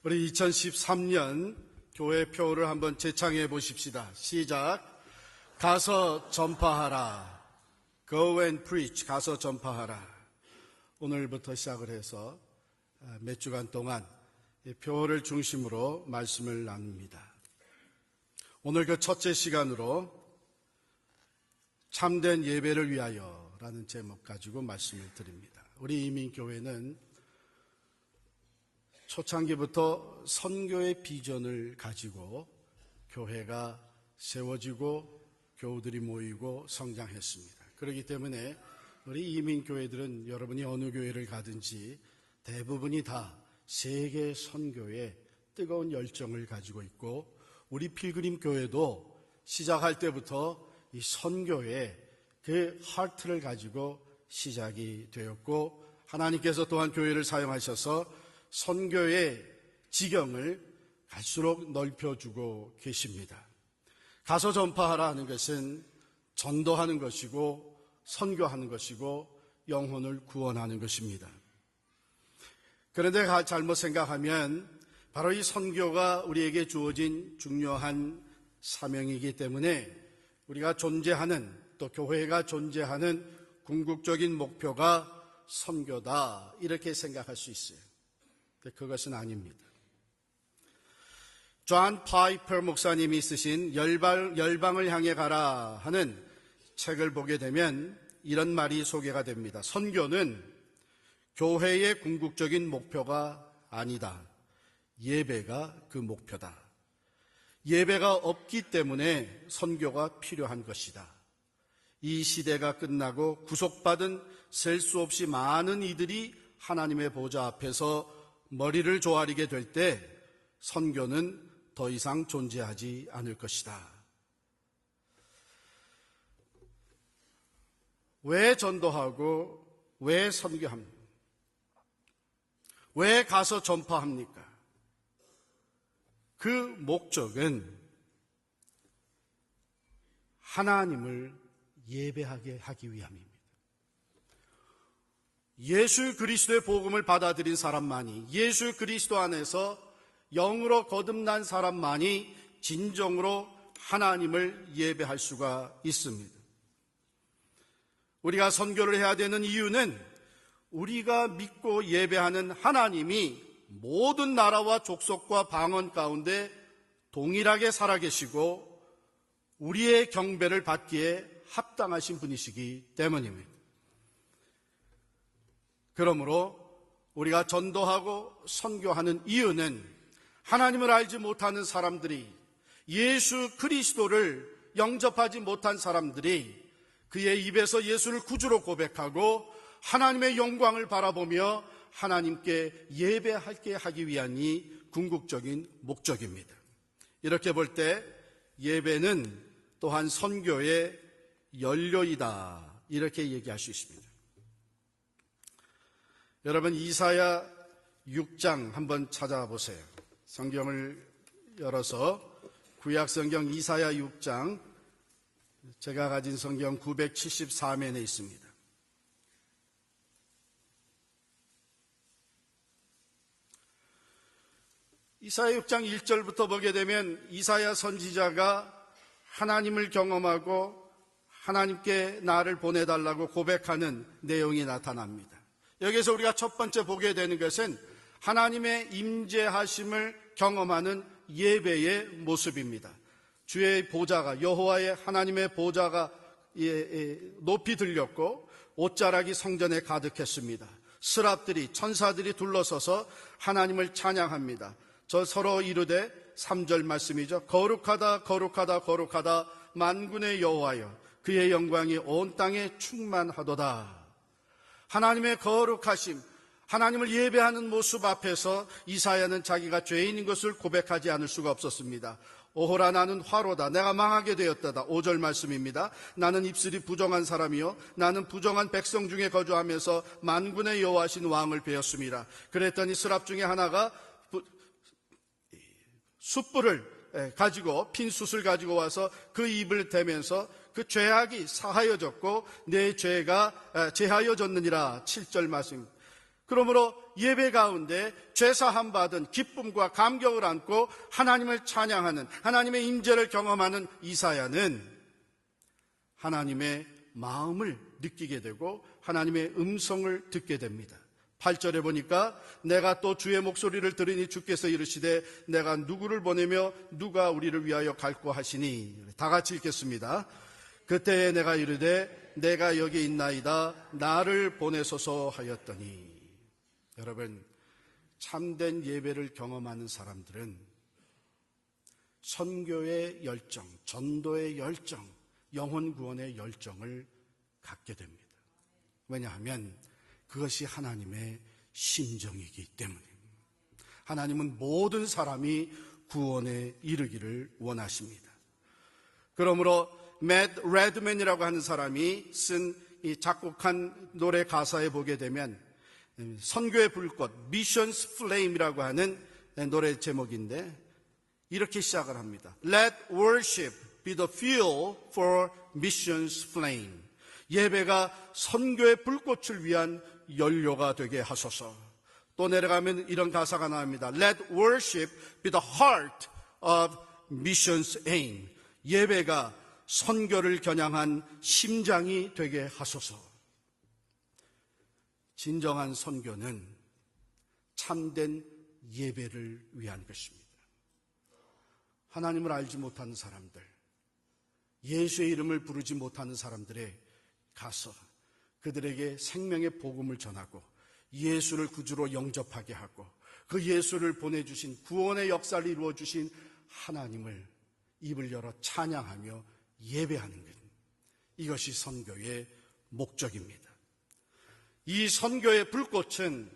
우리 2013년 교회 표를 한번 재창해 보십시다. 시작. 가서 전파하라. Go and preach. 가서 전파하라. 오늘부터 시작을 해서 몇 주간 동안 이 표를 중심으로 말씀을 나눕니다. 오늘 그 첫째 시간으로 참된 예배를 위하여 라는 제목 가지고 말씀을 드립니다. 우리 이민교회는 초창기부터 선교의 비전을 가지고 교회가 세워지고 교우들이 모이고 성장했습니다. 그렇기 때문에 우리 이민교회들은 여러분이 어느 교회를 가든지 대부분이 다 세계 선교에 뜨거운 열정을 가지고 있고, 우리 필그림 교회도 시작할 때부터 이 선교에 그 하트를 가지고 시작이 되었고, 하나님께서 또한 교회를 사용하셔서 선교의 지경을 갈수록 넓혀주고 계십니다. 가서 전파하라 하는 것은 전도하는 것이고 선교하는 것이고 영혼을 구원하는 것입니다. 그런데 잘못 생각하면 바로 이 선교가 우리에게 주어진 중요한 사명이기 때문에 우리가 존재하는, 또 교회가 존재하는 궁극적인 목표가 선교다, 이렇게 생각할 수 있어요. 그것은 아닙니다. 존 파이퍼 목사님이 쓰신 열방을 향해 가라 하는 책을 보게 되면 이런 말이 소개가 됩니다. 선교는 교회의 궁극적인 목표가 아니다. 예배가 그 목표다. 예배가 없기 때문에 선교가 필요한 것이다. 이 시대가 끝나고 구속받은 셀 수 없이 많은 이들이 하나님의 보좌 앞에서 머리를 조아리게 될 때 선교는 더 이상 존재하지 않을 것이다. 왜 전도하고 왜 선교합니까? 왜 가서 전파합니까? 그 목적은 하나님을 예배하게 하기 위함입니다. 예수 그리스도의 복음을 받아들인 사람만이, 예수 그리스도 안에서 영으로 거듭난 사람만이 진정으로 하나님을 예배할 수가 있습니다. 우리가 선교를 해야 되는 이유는 우리가 믿고 예배하는 하나님이 모든 나라와 족속과 방언 가운데 동일하게 살아계시고 우리의 경배를 받기에 합당하신 분이시기 때문입니다. 그러므로 우리가 전도하고 선교하는 이유는 하나님을 알지 못하는 사람들이, 예수 그리스도를 영접하지 못한 사람들이 그의 입에서 예수를 구주로 고백하고 하나님의 영광을 바라보며 하나님께 예배하게 하기 위함이 궁극적인 목적입니다. 이렇게 볼 때 예배는 또한 선교의 연료이다, 이렇게 얘기할 수 있습니다. 여러분, 이사야 6장 한번 찾아보세요. 성경을 열어서 구약성경 이사야 6장, 제가 가진 성경 974면에 있습니다. 이사야 6장 1절부터 보게 되면 이사야 선지자가 하나님을 경험하고 하나님께 나를 보내달라고 고백하는 내용이 나타납니다. 여기서 우리가 첫 번째 보게 되는 것은 하나님의 임재하심을 경험하는 예배의 모습입니다. 주의 보좌가, 여호와의 하나님의 보좌가 높이 들렸고 옷자락이 성전에 가득했습니다. 스랍들이, 천사들이 둘러서서 하나님을 찬양합니다. 저 서로 이르되, 3절 말씀이죠. 거룩하다 거룩하다 거룩하다 만군의 여호와여, 그의 영광이 온 땅에 충만하도다. 하나님의 거룩하심, 하나님을 예배하는 모습 앞에서 이사야는 자기가 죄인인 것을 고백하지 않을 수가 없었습니다. 오호라, 나는 화로다. 내가 망하게 되었다다. 5절 말씀입니다. 나는 입술이 부정한 사람이요, 나는 부정한 백성 중에 거주하면서 만군의 여호와신 왕을 배웠습니다. 그랬더니 스랍 중에 하나가 숯불을 가지고, 핀 숯을 가지고 와서 그 입을 대면서 그 죄악이 사하여졌고 내 죄가 제하여졌느니라. 7절 말씀. 그러므로 예배 가운데 죄사함 받은 기쁨과 감격을 안고 하나님을 찬양하는, 하나님의 임재를 경험하는 이사야는 하나님의 마음을 느끼게 되고 하나님의 음성을 듣게 됩니다. 8절에 보니까 내가 또 주의 목소리를 들으니 주께서 이르시되 내가 누구를 보내며 누가 우리를 위하여 갈고 하시니. 다 같이 읽겠습니다. 그때에 내가 이르되 내가 여기 있나이다 나를 보내소서 하였더니. 여러분, 참된 예배를 경험하는 사람들은 선교의 열정, 전도의 열정, 영혼 구원의 열정을 갖게 됩니다. 왜냐하면 그것이 하나님의 심정이기 때문입니다. 하나님은 모든 사람이 구원에 이르기를 원하십니다. 그러므로 맷 레드맨이라고 하는 사람이 쓴 이 작곡한 노래 가사에 보게 되면 선교의 불꽃, Missions Flame이라고 하는 노래 제목인데 이렇게 시작을 합니다. Let worship be the fuel for missions flame. 예배가 선교의 불꽃을 위한 연료가 되게 하소서. 또 내려가면 이런 가사가 나옵니다. Let worship be the heart of missions aim. 예배가 선교를 겨냥한 심장이 되게 하소서. 진정한 선교는 참된 예배를 위한 것입니다. 하나님을 알지 못하는 사람들, 예수의 이름을 부르지 못하는 사람들에 가서 그들에게 생명의 복음을 전하고 예수를 구주로 영접하게 하고 그 예수를 보내주신 구원의 역사를 이루어주신 하나님을 입을 열어 찬양하며 예배하는 것, 이것이 선교의 목적입니다. 이 선교의 불꽃은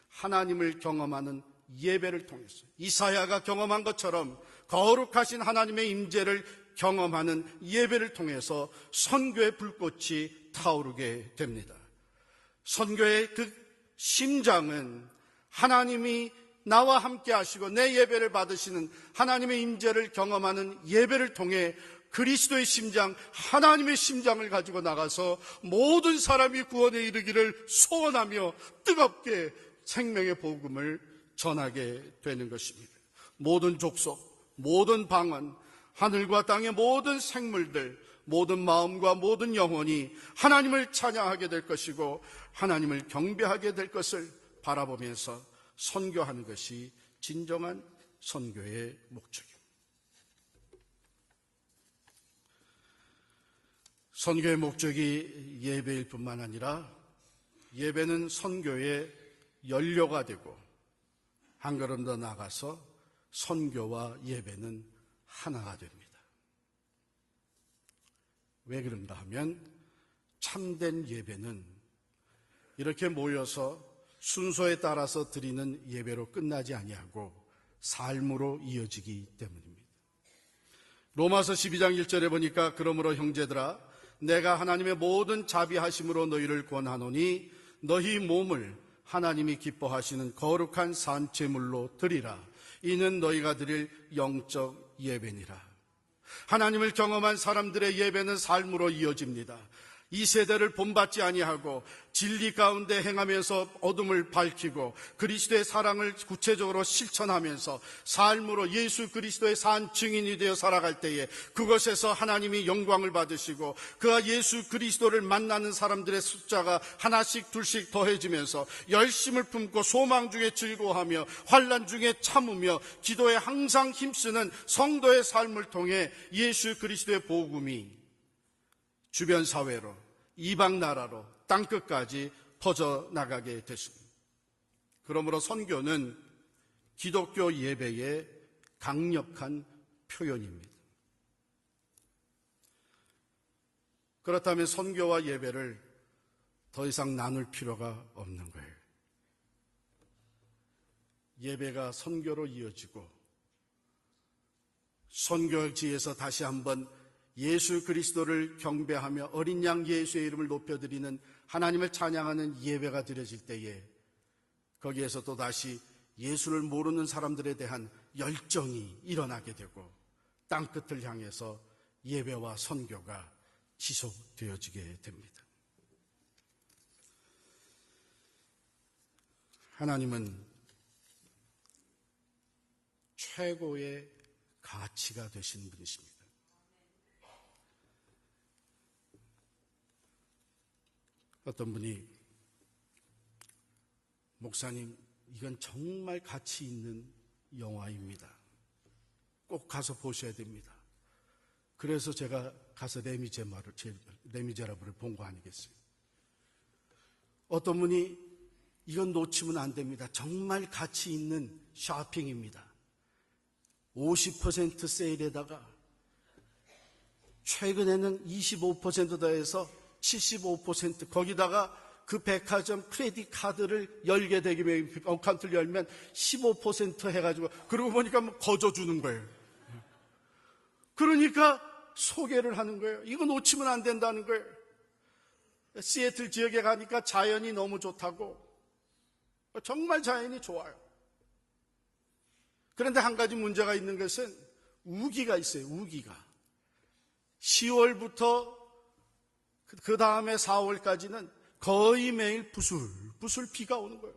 하나님을 경험하는 예배를 통해서 이사야가 경험한 것처럼 거룩하신 하나님의 임재를 경험하는 예배를 통해서 선교의 불꽃이 타오르게 됩니다. 선교의 그 심장은 하나님이 나와 함께 하시고 내 예배를 받으시는 하나님의 임재를 경험하는 예배를 통해 그리스도의 심장, 하나님의 심장을 가지고 나가서 모든 사람이 구원에 이르기를 소원하며 뜨겁게 생명의 복음을 전하게 되는 것입니다. 모든 족속, 모든 방언, 하늘과 땅의 모든 생물들, 모든 마음과 모든 영혼이 하나님을 찬양하게 될 것이고 하나님을 경배하게 될 것을 바라보면서 선교하는 것이 진정한 선교의 목적입니다. 선교의 목적이 예배일 뿐만 아니라 예배는 선교의 연료가 되고 한 걸음 더 나아가서 선교와 예배는 하나가 됩니다. 왜 그런가 하면 참된 예배는 이렇게 모여서 순서에 따라서 드리는 예배로 끝나지 아니하고 삶으로 이어지기 때문입니다. 로마서 12장 1절에 보니까 그러므로 형제들아 내가 하나님의 모든 자비하심으로 너희를 권하노니 너희 몸을 하나님이 기뻐하시는 거룩한 산제물로 드리라. 이는 너희가 드릴 영적 예배니라. 하나님을 경험한 사람들의 예배는 삶으로 이어집니다. 이 세대를 본받지 아니하고 진리 가운데 행하면서 어둠을 밝히고 그리스도의 사랑을 구체적으로 실천하면서 삶으로 예수 그리스도의 산 증인이 되어 살아갈 때에 그것에서 하나님이 영광을 받으시고 그가 예수 그리스도를 만나는 사람들의 숫자가 하나씩 둘씩 더해지면서 열심을 품고 소망 중에 즐거워하며 환난 중에 참으며 기도에 항상 힘쓰는 성도의 삶을 통해 예수 그리스도의 복음이 주변 사회로, 이방 나라로, 땅끝까지 퍼져나가게 됐습니다. 그러므로 선교는 기독교 예배의 강력한 표현입니다. 그렇다면 선교와 예배를 더 이상 나눌 필요가 없는 거예요. 예배가 선교로 이어지고 선교지에서 다시 한번 예수 그리스도를 경배하며 어린 양 예수의 이름을 높여드리는 하나님을 찬양하는 예배가 드려질 때에 거기에서 또 다시 예수를 모르는 사람들에 대한 열정이 일어나게 되고 땅끝을 향해서 예배와 선교가 지속되어지게 됩니다. 하나님은 최고의 가치가 되신 분이십니다. 어떤 분이 목사님, 이건 정말 가치 있는 영화입니다. 꼭 가서 보셔야 됩니다. 그래서 제가 가서 레미제라블을 본 거 아니겠어요? 어떤 분이 이건 놓치면 안 됩니다. 정말 가치 있는 쇼핑입니다. 50% 세일에다가 최근에는 25% 더해서 75% 거기다가 그 백화점 크레딧 카드를 열게 되면 어카운트를 열면 15% 해가지고 그러고 보니까 뭐 거저 주는 거예요. 그러니까 소개를 하는 거예요. 이거 놓치면 안 된다는 거예요. 시애틀 지역에 가니까 자연이 너무 좋다고, 정말 자연이 좋아요. 그런데 한 가지 문제가 있는 것은 우기가 있어요. 우기가 10월부터 그 다음에 4월까지는 거의 매일 부슬부슬 비가 오는 거예요.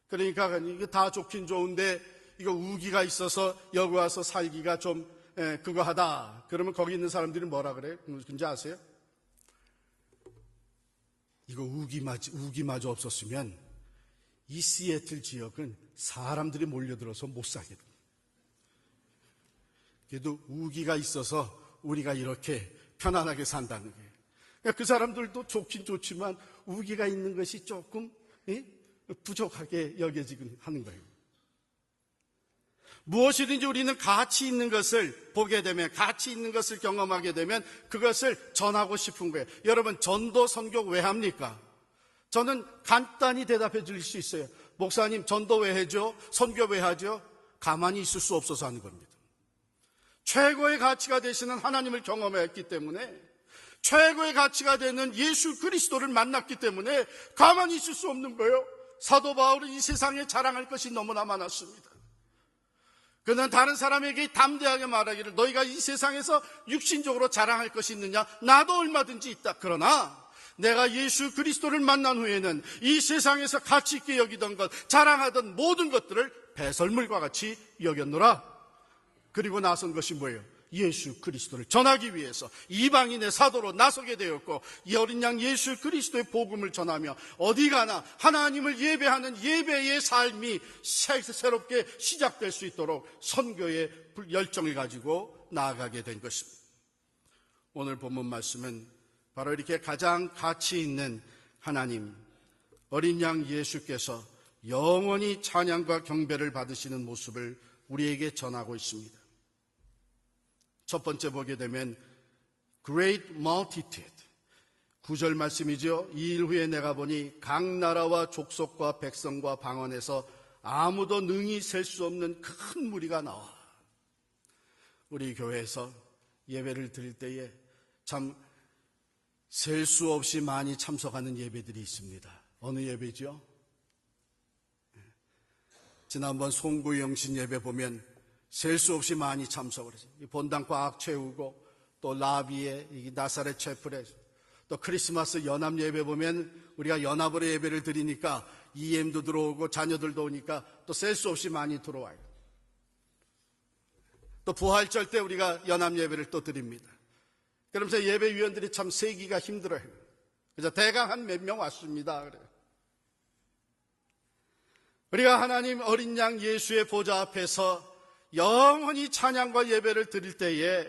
그러니까 이거 다 좋긴 좋은데 이거 우기가 있어서 여기 와서 살기가 좀 그거 하다. 그러면 거기 있는 사람들이 뭐라 그래요? 뭔지 아세요? 이거 우기마저 없었으면 이 시애틀 지역은 사람들이 몰려들어서 못 살게 됩니다. 그래도 우기가 있어서 우리가 이렇게 편안하게 산다는 거예요. 그러니까 그 사람들도 좋긴 좋지만 우기가 있는 것이 조금 부족하게 여겨지긴 하는 거예요. 무엇이든지 우리는 가치 있는 것을 보게 되면, 가치 있는 것을 경험하게 되면 그것을 전하고 싶은 거예요. 여러분, 전도 선교 왜 합니까? 저는 간단히 대답해 드릴 수 있어요. 목사님, 전도 왜 해죠? 선교 왜 하죠? 가만히 있을 수 없어서 하는 겁니다. 최고의 가치가 되시는 하나님을 경험했기 때문에, 최고의 가치가 되는 예수 그리스도를 만났기 때문에 가만히 있을 수 없는 거예요. 사도 바울은 이 세상에 자랑할 것이 너무나 많았습니다. 그는 다른 사람에게 담대하게 말하기를, 너희가 이 세상에서 육신적으로 자랑할 것이 있느냐? 나도 얼마든지 있다. 그러나 내가 예수 그리스도를 만난 후에는 이 세상에서 가치 있게 여기던 것, 자랑하던 모든 것들을 배설물과 같이 여겼노라. 그리고 나선 것이 뭐예요? 예수 그리스도를 전하기 위해서 이방인의 사도로 나서게 되었고, 이 어린 양 예수 그리스도의 복음을 전하며 어디 가나 하나님을 예배하는 예배의 삶이 새롭게 시작될 수 있도록 선교의 열정을 가지고 나아가게 된 것입니다. 오늘 본문 말씀은 바로 이렇게 가장 가치 있는 하나님, 어린 양 예수께서 영원히 찬양과 경배를 받으시는 모습을 우리에게 전하고 있습니다. 첫 번째 보게 되면 Great Multitude, 9절 말씀이죠. 이 일 후에 내가 보니 각 나라와 족속과 백성과 방언에서 아무도 능히 셀 수 없는 큰 무리가 나와. 우리 교회에서 예배를 드릴 때에 참 셀 수 없이 많이 참석하는 예배들이 있습니다. 어느 예배죠? 지난번 송구영신 예배 보면 셀 수 없이 많이 참석을 했어요. 본당 꽉 채우고, 또 라비에 나사렛 채플에, 또 크리스마스 연합 예배 보면 우리가 연합으로 예배를 드리니까 EM도 들어오고 자녀들도 오니까 또 셀 수 없이 많이 들어와요. 또 부활절 때 우리가 연합 예배를 또 드립니다. 그러면서 예배위원들이 참 세기가 힘들어요. 그래서 대강 한 몇 명 왔습니다. 그래요. 우리가 하나님 어린 양 예수의 보좌 앞에서 영원히 찬양과 예배를 드릴 때에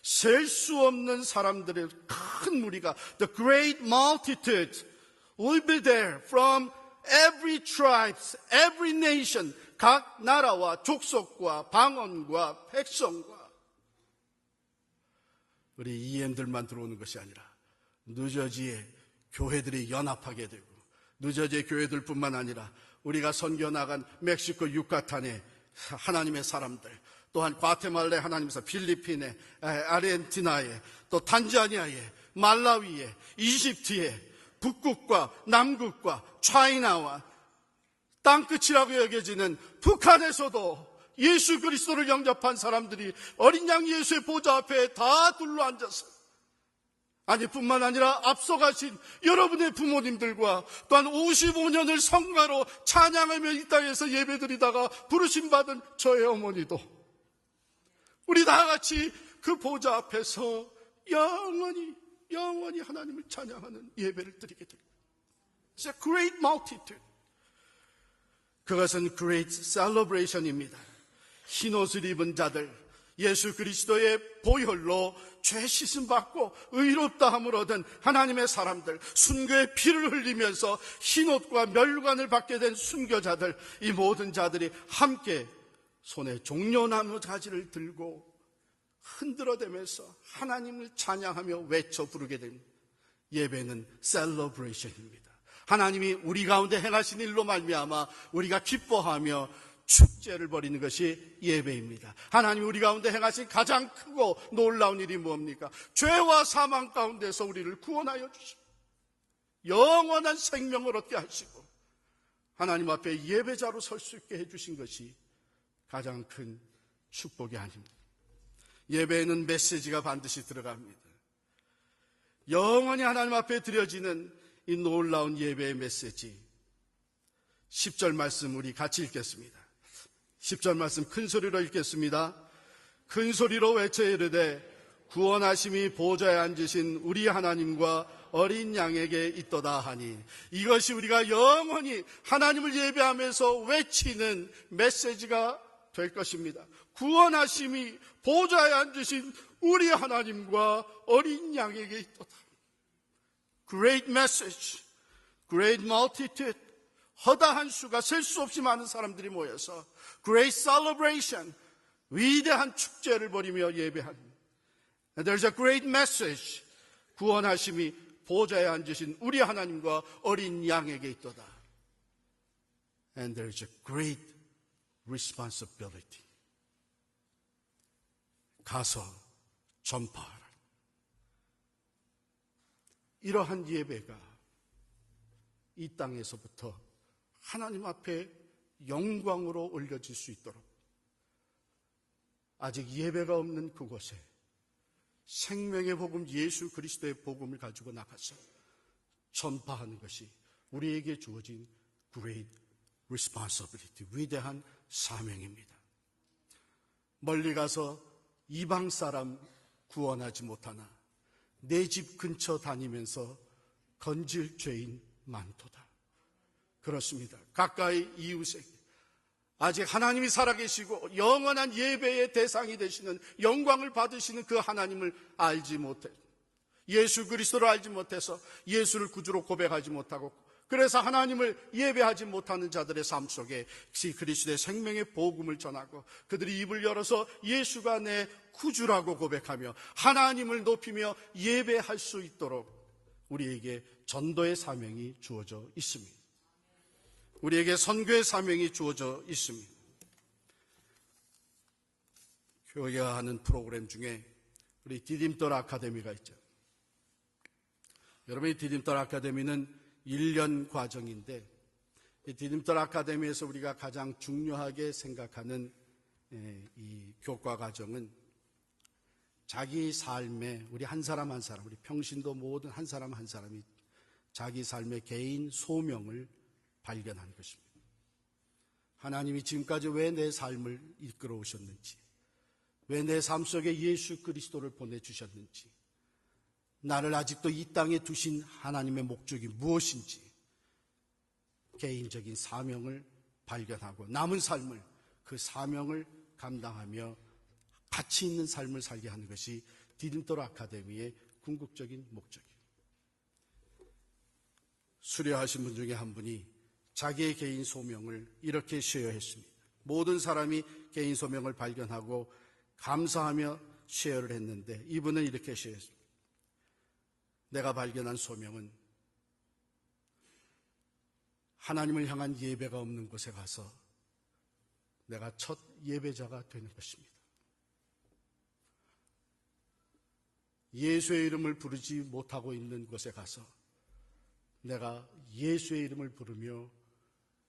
셀 수 없는 사람들의 큰 무리가, the great multitude will be there from every tribe, every nation, 각 나라와 족속과 방언과 백성과. 우리 EM들만 들어오는 것이 아니라 뉴저지의 교회들이 연합하게 되고, 뉴저지의 교회들뿐만 아니라 우리가 선교 나간 멕시코 유카탄의 하나님의 사람들, 또한 과테말라의 하나님에서 필리핀에, 아르헨티나에, 또 탄자니아에, 말라위에, 이집트에, 북극과 남극과 차이나와 땅끝이라고 여겨지는 북한에서도 예수 그리스도를 영접한 사람들이 어린 양 예수의 보좌 앞에 다 둘러앉아서 아니 뿐만 아니라 앞서가신 여러분의 부모님들과 또한 55년을 성가로 찬양하며 이 땅에서 예배드리다가 부르심받은 저의 어머니도 우리 다 같이 그 보좌 앞에서 영원히 하나님을 찬양하는 예배를 드리게 됩니다. It's a great multitude. 그것은 great celebration입니다. 흰옷을 입은 자들, 예수 그리스도의 보혈로 죄 씻음 받고 의롭다함을 얻은 하나님의 사람들, 순교의 피를 흘리면서 흰옷과 멸관을 받게 된 순교자들, 이 모든 자들이 함께 손에 종려나무 가지를 들고 흔들어대면서 하나님을 찬양하며 외쳐 부르게 된 예배는 셀러브레이션입니다. 하나님이 우리 가운데 행하신 일로 말미암아 우리가 기뻐하며 축제를 벌이는 것이 예배입니다. 하나님이 우리 가운데 행하신 가장 크고 놀라운 일이 뭡니까? 죄와 사망 가운데서 우리를 구원하여 주시고 영원한 생명을 얻게 하시고 하나님 앞에 예배자로 설 수 있게 해주신 것이 가장 큰 축복이 아닙니다. 예배에는 메시지가 반드시 들어갑니다. 영원히 하나님 앞에 드려지는 이 놀라운 예배의 메시지, 10절 말씀 우리 같이 읽겠습니다. 10절 말씀 큰 소리로 읽겠습니다. 큰 소리로 외쳐 이르되 구원하심이 보좌에 앉으신 우리 하나님과 어린 양에게 있도다 하니, 이것이 우리가 영원히 하나님을 예배하면서 외치는 메시지가 될 것입니다. 구원하심이 보좌에 앉으신 우리 하나님과 어린 양에게 있도다. Great message, great multitude, 허다한 수가 셀 수 없이 많은 사람들이 모여서 Great celebration, 위대한 축제를 벌이며 예배하는. And there's a great message, 구원하심이 보좌에 앉으신 우리 하나님과 어린 양에게 있도다. And there's a great responsibility. 가서 전파하라. 이러한 예배가 이 땅에서부터 하나님 앞에 영광으로 올려질 수 있도록 아직 예배가 없는 그곳에 생명의 복음, 예수 그리스도의 복음을 가지고 나가서 전파하는 것이 우리에게 주어진 great responsibility, 위대한 사명입니다. 멀리 가서 이방 사람 구원하지 못하나 내 집 근처 다니면서 건질 죄인 많도다. 그렇습니다. 가까이 이웃에게 아직 하나님이 살아계시고 영원한 예배의 대상이 되시는, 영광을 받으시는 그 하나님을 알지 못해, 예수 그리스도를 알지 못해서 예수를 구주로 고백하지 못하고, 그래서 하나님을 예배하지 못하는 자들의 삶 속에 그리스도의 생명의 복음을 전하고 그들이 입을 열어서 예수가 내 구주라고 고백하며 하나님을 높이며 예배할 수 있도록 우리에게 전도의 사명이 주어져 있습니다. 우리에게 선교의 사명이 주어져 있습니다. 교회가 하는 프로그램 중에 우리 디딤돌 아카데미가 있죠. 여러분, 이 디딤돌 아카데미는 1년 과정인데, 이 디딤돌 아카데미에서 우리가 가장 중요하게 생각하는 이 교과 과정은 자기 삶에, 우리 한 사람 한 사람, 우리 평신도 모든 한 사람 한 사람이 자기 삶의 개인 소명을 발견하는 것입니다. 하나님이 지금까지 왜 내 삶을 이끌어 오셨는지, 왜 내 삶 속에 예수 그리스도를 보내주셨는지, 나를 아직도 이 땅에 두신 하나님의 목적이 무엇인지 개인적인 사명을 발견하고 남은 삶을, 그 사명을 감당하며 가치 있는 삶을 살게 하는 것이 디딤돌 아카데미의 궁극적인 목적이에요. 수료하신 분 중에 한 분이 자기의 개인 소명을 이렇게 쉐어했습니다. 모든 사람이 개인 소명을 발견하고 감사하며 쉐어를 했는데 이분은 이렇게 쉐어했습니다. 내가 발견한 소명은 하나님을 향한 예배가 없는 곳에 가서 내가 첫 예배자가 되는 것입니다. 예수의 이름을 부르지 못하고 있는 곳에 가서 내가 예수의 이름을 부르며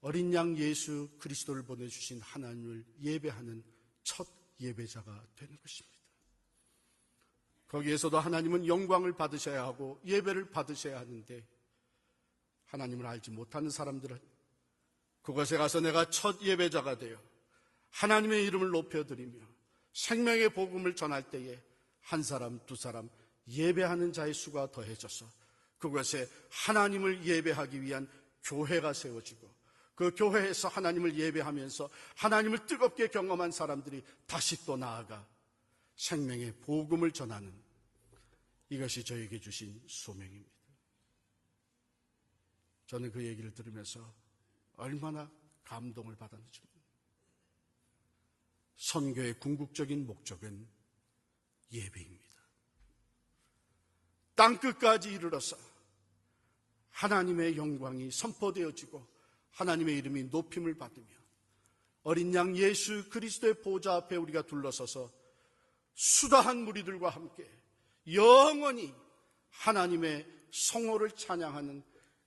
어린 양 예수 그리스도를 보내주신 하나님을 예배하는 첫 예배자가 되는 것입니다. 거기에서도 하나님은 영광을 받으셔야 하고 예배를 받으셔야 하는데, 하나님을 알지 못하는 사람들은 그곳에 가서 내가 첫 예배자가 되어 하나님의 이름을 높여드리며 생명의 복음을 전할 때에 한 사람, 두 사람 예배하는 자의 수가 더해져서 그곳에 하나님을 예배하기 위한 교회가 세워지고, 그 교회에서 하나님을 예배하면서 하나님을 뜨겁게 경험한 사람들이 다시 또 나아가 생명의 복음을 전하는, 이것이 저에게 주신 소명입니다. 저는 그 얘기를 들으면서 얼마나 감동을 받았는지. 선교의 궁극적인 목적은 예배입니다. 땅끝까지 이르러서 하나님의 영광이 선포되어지고 하나님의 이름이 높임을 받으며 어린 양 예수 그리스도의 보좌 앞에 우리가 둘러서서 수다한 무리들과 함께 영원히 하나님의 성호를 찬양하는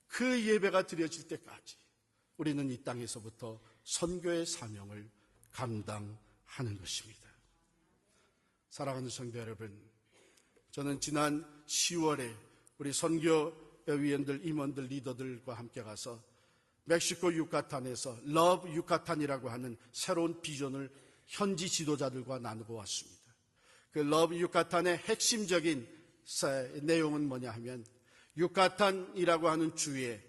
그 예배가 드려질 때까지 우리는 이 땅에서부터 선교의 사명을 감당하는 것입니다. 사랑하는 성도 여러분, 저는 지난 10월에 우리 선교위원들, 임원들, 리더들과 함께 가서 멕시코 유카탄에서 러브 유카탄이라고 하는 새로운 비전을 현지 지도자들과 나누고 왔습니다. 그 러브 유카탄의 핵심적인 내용은 뭐냐 하면, 유카탄이라고 하는 주에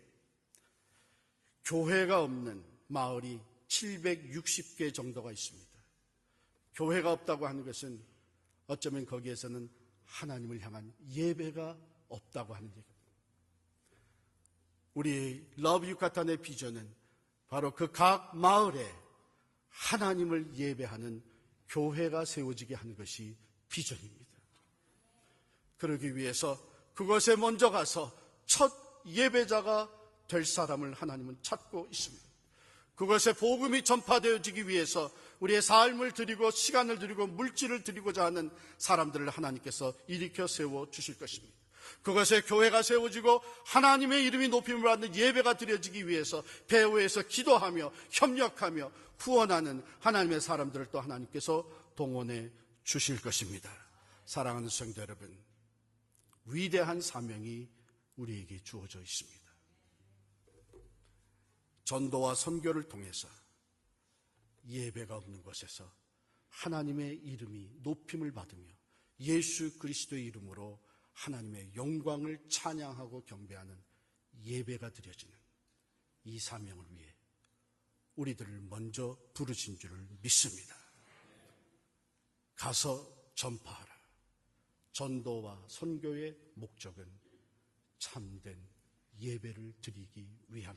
교회가 없는 마을이 760개 정도가 있습니다. 교회가 없다고 하는 것은 어쩌면 거기에서는 하나님을 향한 예배가 없다고 하는 얘기입니다. 우리 러브 유카탄의 비전은 바로 그 각 마을에 하나님을 예배하는 교회가 세워지게 하는 것이 비전입니다. 그러기 위해서 그것에 먼저 가서 첫 예배자가 될 사람을 하나님은 찾고 있습니다. 그것에 복음이 전파되어지기 위해서 우리의 삶을 드리고 시간을 드리고 물질을 드리고자 하는 사람들을 하나님께서 일으켜 세워 주실 것입니다. 그것에 교회가 세워지고 하나님의 이름이 높임을 받는 예배가 드려지기 위해서 배후에서 기도하며 협력하며 후원하는 하나님의 사람들을 또 하나님께서 동원해 주실 것입니다. 사랑하는 성도 여러분, 위대한 사명이 우리에게 주어져 있습니다. 전도와 선교를 통해서 예배가 없는 곳에서 하나님의 이름이 높임을 받으며 예수 그리스도의 이름으로 하나님의 영광을 찬양하고 경배하는 예배가 드려지는 이 사명을 위해 우리들을 먼저 부르신 줄을 믿습니다. 가서 전파하라. 전도와 선교의 목적은 참된 예배를 드리기 위함입니다.